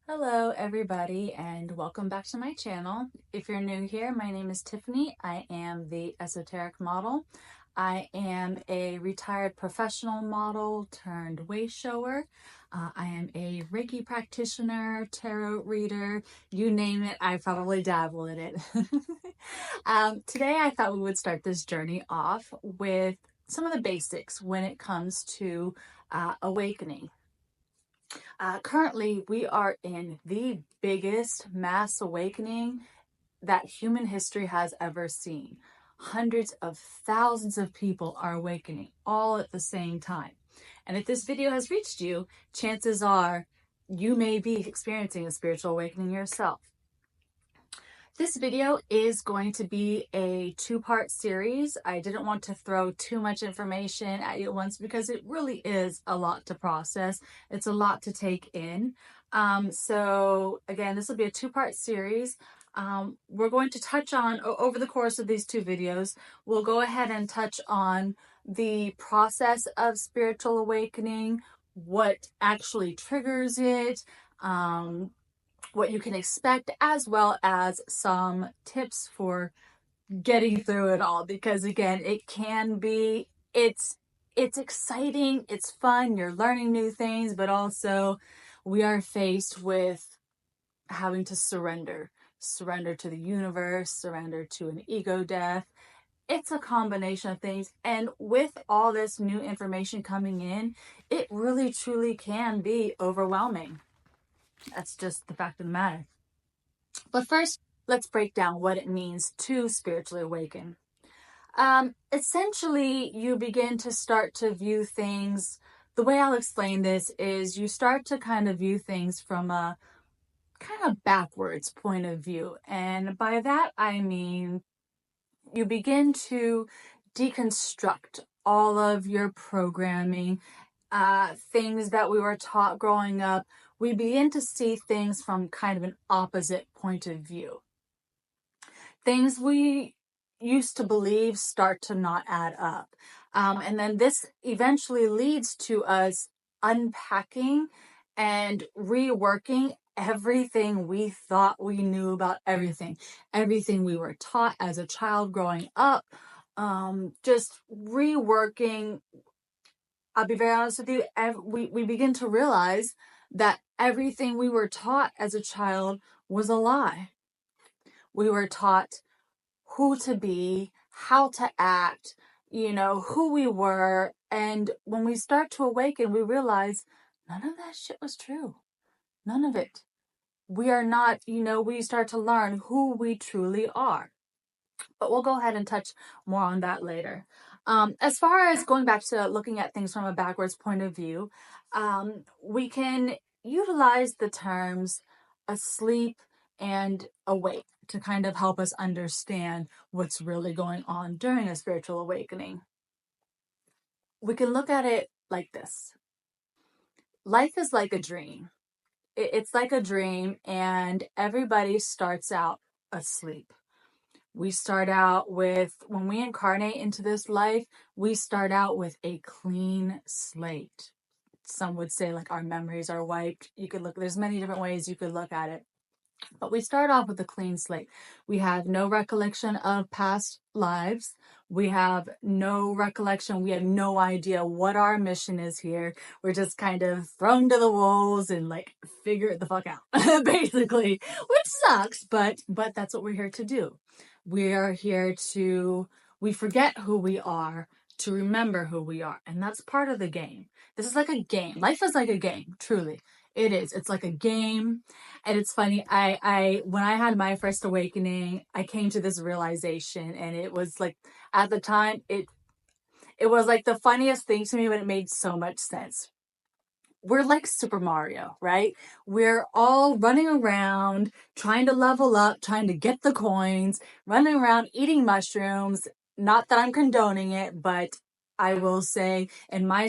Hello everybody and welcome back to my channel. If you're new here, my name is Tiffany. I am the esoteric model. I am a retired professional model turned waist shower. I am a Reiki practitioner, tarot reader, you name it, I probably dabble in it. Today I thought we would start this journey off with some of the basics when it comes to awakening. Currently, we are in the biggest mass awakening that human history has ever seen. Hundreds of thousands of people are awakening all at the same time. And if this video has reached you, chances are you may be experiencing a spiritual awakening yourself. This video is going to be a two-part series. I didn't want to throw too much information at you at once because it really is a lot to process. It's a lot to take in. So again, this will be a two-part series. We're going to touch on, over the course of these two videos, we'll go ahead and touch on the process of spiritual awakening, what actually triggers it, what you can expect, as well as some tips for getting through it all, because again, it can be, it's exciting, it's fun, you're learning new things, but also we are faced with having to surrender to the universe, surrender to an ego death. It's a combination of things, and with all this new information coming in, it really truly can be overwhelming. That's just the fact of the matter. But first, let's break down what it means to spiritually awaken. Essentially, you begin to start to view things. The way I'll explain this is you start to kind of view things from a kind of backwards point of view. And by that, I mean, you begin to deconstruct all of your programming, things that we were taught growing up. We begin to see things from kind of an opposite point of view. Things we used to believe start to not add up. And then this eventually leads to us unpacking and reworking everything we thought we knew about everything we were taught as a child growing up. Just reworking. I'll be very honest with you, we begin to realize that everything we were taught as a child was a lie. We were taught who to be, how to act, who we were. And when we start to awaken, we realize none of that shit was true. None of it. We are not, we start to learn who we truly are. But we'll go ahead and touch more on that later. As far as going back to looking at things from a backwards point of view, we can utilize the terms asleep and awake to kind of help us understand what's really going on during a spiritual awakening. We can look at it like this. Life is like a dream. It's like a dream, and everybody starts out asleep. We start out with, when we incarnate into this life, we start out with a clean slate. Some would say like our memories are wiped. You could look, there's many different ways you could look at it. But we start off with a clean slate. We have no recollection of past lives. We have no recollection. We have no idea what our mission is here. We're just kind of thrown to the wolves and like figure it the fuck out, basically, which sucks, but that's what we're here to do. We are here to, we forget who we are to remember who we are. And that's part of the game. This is like a game. Life is like a game, truly. It is. It's like a game. And it's funny. I when I had my first awakening, I came to this realization, and it was like, at the time, it was like the funniest thing to me, but it made so much sense. We're like Super Mario, right? We're all running around, trying to level up, trying to get the coins, running around eating mushrooms. Not that I'm condoning it, but I will say in my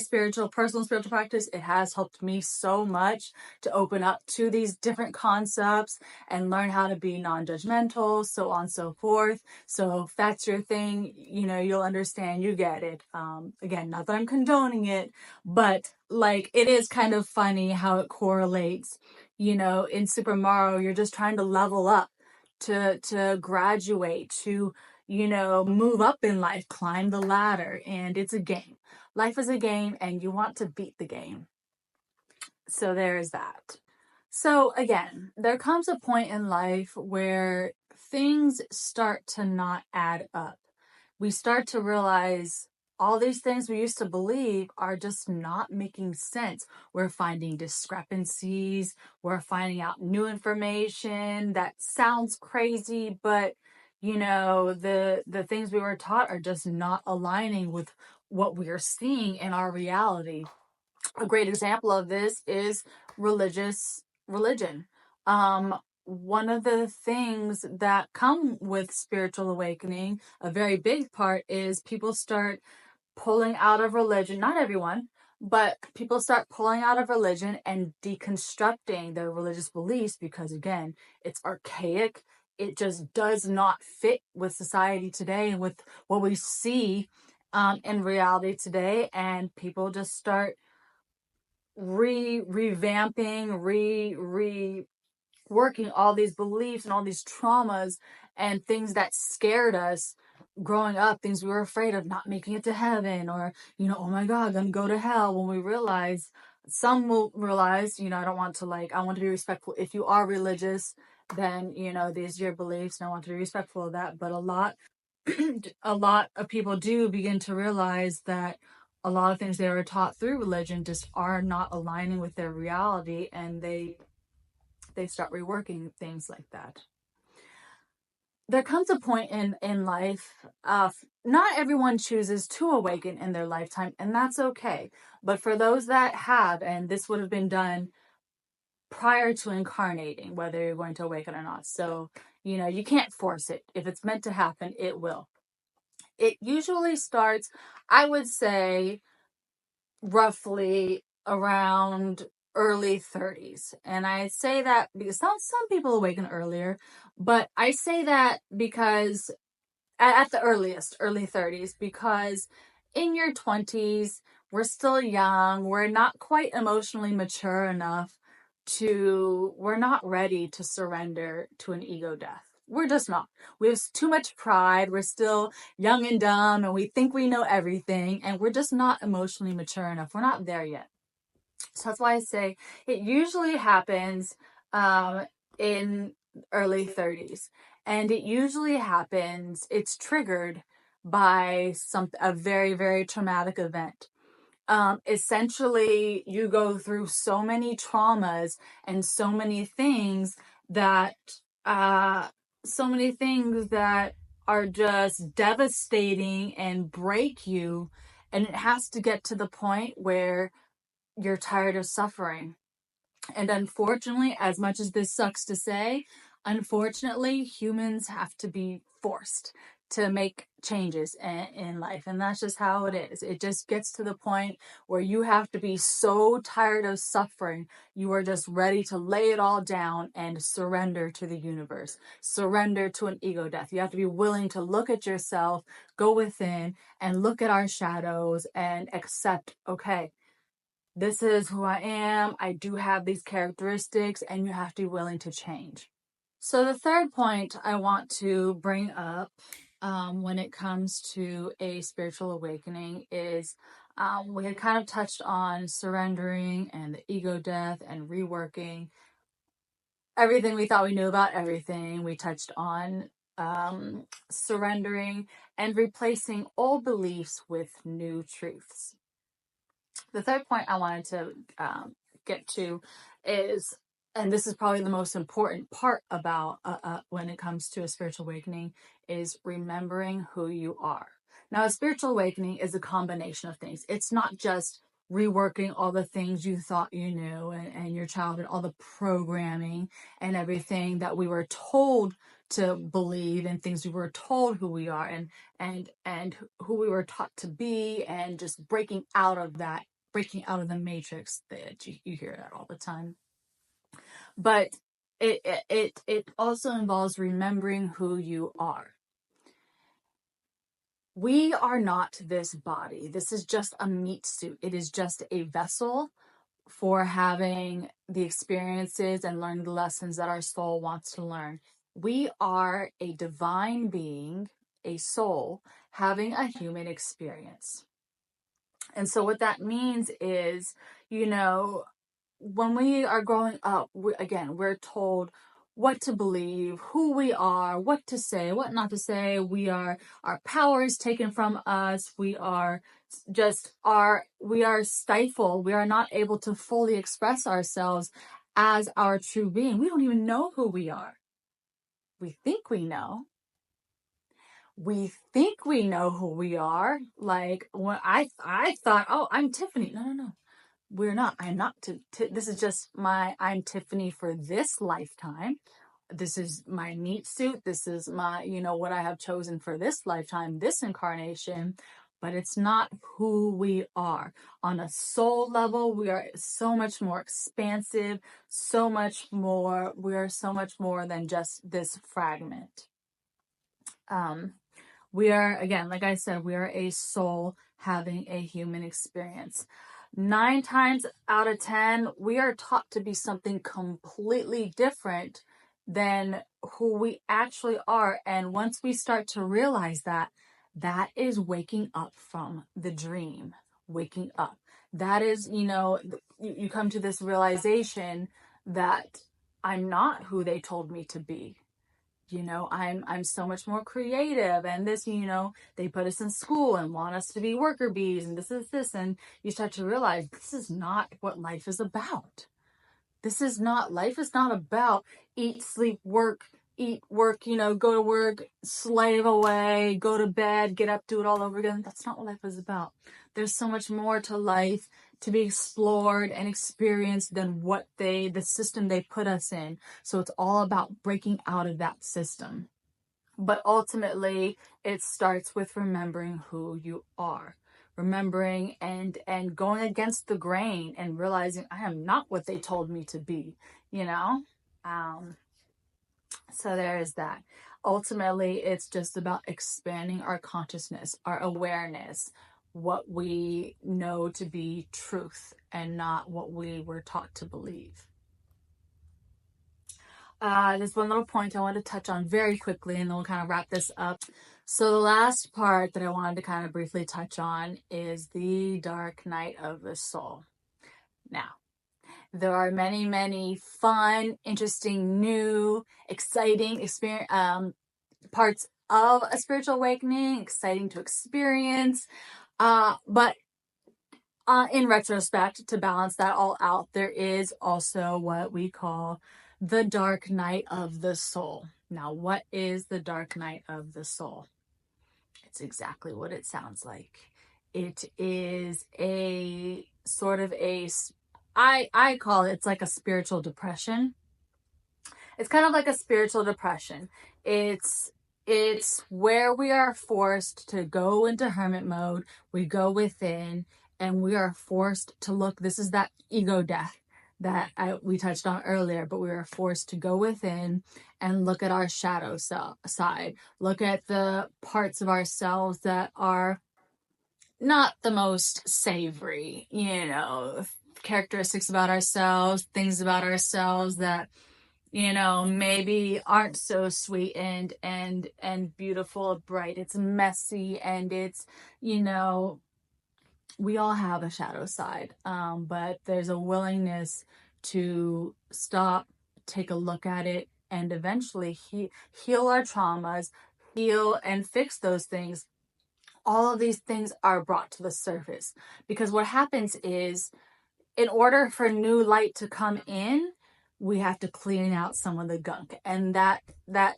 personal spiritual practice, it has helped me so much to open up to these different concepts and learn how to be non-judgmental, so on and so forth. So if that's your thing, you'll understand, you get it. Again, not that I'm condoning it, but like, it is kind of funny how it correlates. in Super Mario, you're just trying to level up, to graduate, to, move up in life, climb the ladder. And it's a game. Life is a game, and you want to beat the game. So there's that. So again, there comes a point in life where things start to not add up. We start to realize all these things we used to believe are just not making sense. We're finding discrepancies. We're finding out new information that sounds crazy, but the things we were taught are just not aligning with what we are seeing in our reality. A great example of this is religion. One of the things that come with spiritual awakening, a very big part, is people start pulling out of religion. Not everyone, but people start pulling out of religion and deconstructing their religious beliefs because, again, it's archaic. It just does not fit with society today and with what we see in reality today. And people just start revamping, working all these beliefs and all these traumas and things that scared us growing up, things we were afraid of, not making it to heaven, or oh my god, I'm gonna go to hell. When we realize, some will realize, I don't want to, I want to be respectful. If you are religious, then these are your beliefs and I want to be respectful of that. But a lot a lot of people do begin to realize that a lot of things they were taught through religion just are not aligning with their reality, and they start reworking things like that. There comes a point in life, not everyone chooses to awaken in their lifetime, and that's okay. But for those that have, and this would have been done prior to incarnating, whether you're going to awaken or not. So, you can't force it. If it's meant to happen, it will. It usually starts, I would say, roughly around early 30s. And I say that because some people awaken earlier, but I say that because at the earliest, early 30s, because in your 20s, we're still young. We're not quite emotionally mature enough we're not ready to surrender to an ego death. We're just not. We have too much pride. We're still young and dumb, and we think we know everything, and we're just not emotionally mature enough. We're not there yet. So that's why I say it usually happens in early 30s. And it usually happens, it's triggered by a very, very traumatic event. Essentially, you go through so many traumas and uh, so many things that are just devastating and break you. And it has to get to the point where you're tired of suffering. And unfortunately, as much as this sucks to say, unfortunately, humans have to be forced to make changes in life. And that's just how it is. It just gets to the point where you have to be so tired of suffering, you are just ready to lay it all down and surrender to the universe, surrender to an ego death. You have to be willing to look at yourself, go within, and look at our shadows and accept, okay, this is who I am. I do have these characteristics, and you have to be willing to change. So the third point I want to bring up when it comes to a spiritual awakening is we had kind of touched on surrendering and the ego death and reworking everything we thought we knew about everything. We touched on surrendering and replacing old beliefs with new truths. The third point I wanted to get to is, and this is probably the most important part about when it comes to a spiritual awakening, is remembering who you are. Now, a spiritual awakening is a combination of things. It's not just reworking all the things you thought you knew and your childhood, all the programming and everything that we were told to believe, and things we were told who we are and who we were taught to be, and just breaking out of that, breaking out of the matrix. That you hear that all the time. But it also involves remembering who you are. We are not this body. This is just a meat suit. It is just a vessel for having the experiences and learning the lessons that our soul wants to learn. We are a divine being, a soul, having a human experience. And so, what that means is, you know, when we are growing up, we're told what to believe, who we are, what to say, what not to say. Our power is taken from us. We are stifled. We are not able to fully express ourselves as our true being. We don't even know who we are. We think we know. We think we know who we are. Like when I thought, oh, I'm Tiffany. No. We're not. I'm not. This is just I'm Tiffany for this lifetime. This is my meat suit. This is my, what I have chosen for this lifetime, this incarnation. But it's not who we are. On a soul level, we are so much more expansive, we are so much more than just this fragment. We are, again, like I said, we are a soul having a human experience. 9 times out of 10, we are taught to be something completely different than who we actually are. And once we start to realize that, that is waking up from the dream, waking up. That is, you come to this realization that I'm not who they told me to be. I'm so much more creative, and this, they put us in school and want us to be worker bees, and this, and you start to realize this is not what life is about. Life is not about eat, sleep, work, go to work, slave away, go to bed, get up, do it all over again. That's not what life is about. There's so much more to life to be explored and experienced than the system they put us in. So it's all about breaking out of that system. But ultimately, it starts with remembering who you are. Remembering and going against the grain and realizing I am not what they told me to be, So there is that. Ultimately, it's just about expanding our consciousness, our awareness, what we know to be truth and not what we were taught to believe. There's one little point I want to touch on very quickly, and then we'll kind of wrap this up. So the last part that I wanted to kind of briefly touch on is the dark night of the soul. Now, there are many, many fun, interesting, new, exciting experience parts of a spiritual awakening, exciting to experience. But in retrospect, to balance that all out, there is also what we call the dark night of the soul. Now, what is the dark night of the soul? It's exactly what it sounds like. It is a sort of I call it's like a spiritual depression. It's kind of like a spiritual depression. It's where we are forced to go into hermit mode. We go within and we are forced to look. This is that ego death that we touched on earlier, but we are forced to go within and look at our shadow side. Look at the parts of ourselves that are not the most savory, characteristics about ourselves, things about ourselves that maybe aren't so sweet and beautiful, bright. It's messy and it's, we all have a shadow side. But there's a willingness to stop, take a look at it, and eventually heal our traumas, heal and fix those things. All of these things are brought to the surface because what happens is, in order for new light to come in, we have to clean out some of the gunk. And that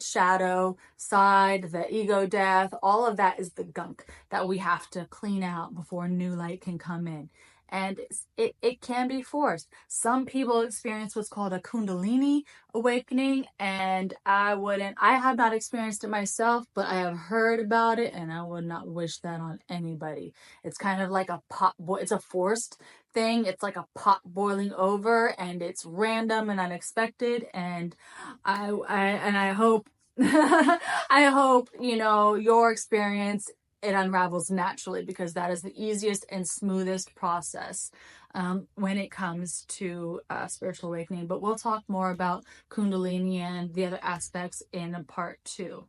shadow side, the ego death, all of that is the gunk that we have to clean out before new light can come in. And it can be forced. Some people experience what's called a Kundalini awakening, and I have not experienced it myself, but I have heard about it, and I would not wish that on anybody. It's kind of like it's a forced thing. It's like a pot boiling over, and it's random and unexpected, and I hope I hope your experience, it unravels naturally, because that is the easiest and smoothest process when it comes to spiritual awakening. But we'll talk more about Kundalini and the other aspects in part 2.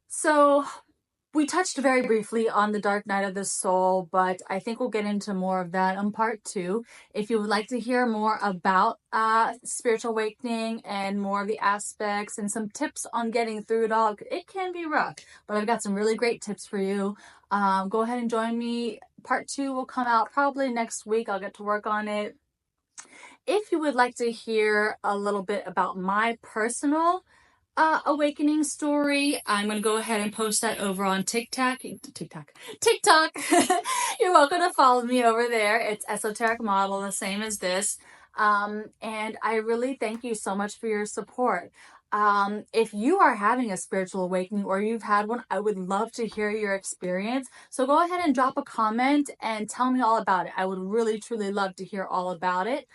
So we touched very briefly on the dark night of the soul, but I think we'll get into more of that in part 2. If you would like to hear more about spiritual awakening and more of the aspects and some tips on getting through it all, it can be rough, but I've got some really great tips for you. Go ahead and join me. Part 2 will come out probably next week. I'll get to work on it. If you would like to hear a little bit about my personal awakening story, I'm going to go ahead and post that over on TikTok. You're welcome to follow me over there. It's EsotericModel, the same as this. And I really thank you so much for your support. If you are having a spiritual awakening or you've had one, I would love to hear your experience. So go ahead and drop a comment and tell me all about it. I would really, truly love to hear all about it.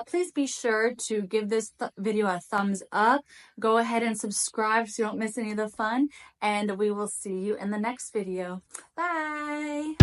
Please be sure to give this video a thumbs up. Go ahead and subscribe so you don't miss any of the fun. And we will see you in the next video. Bye!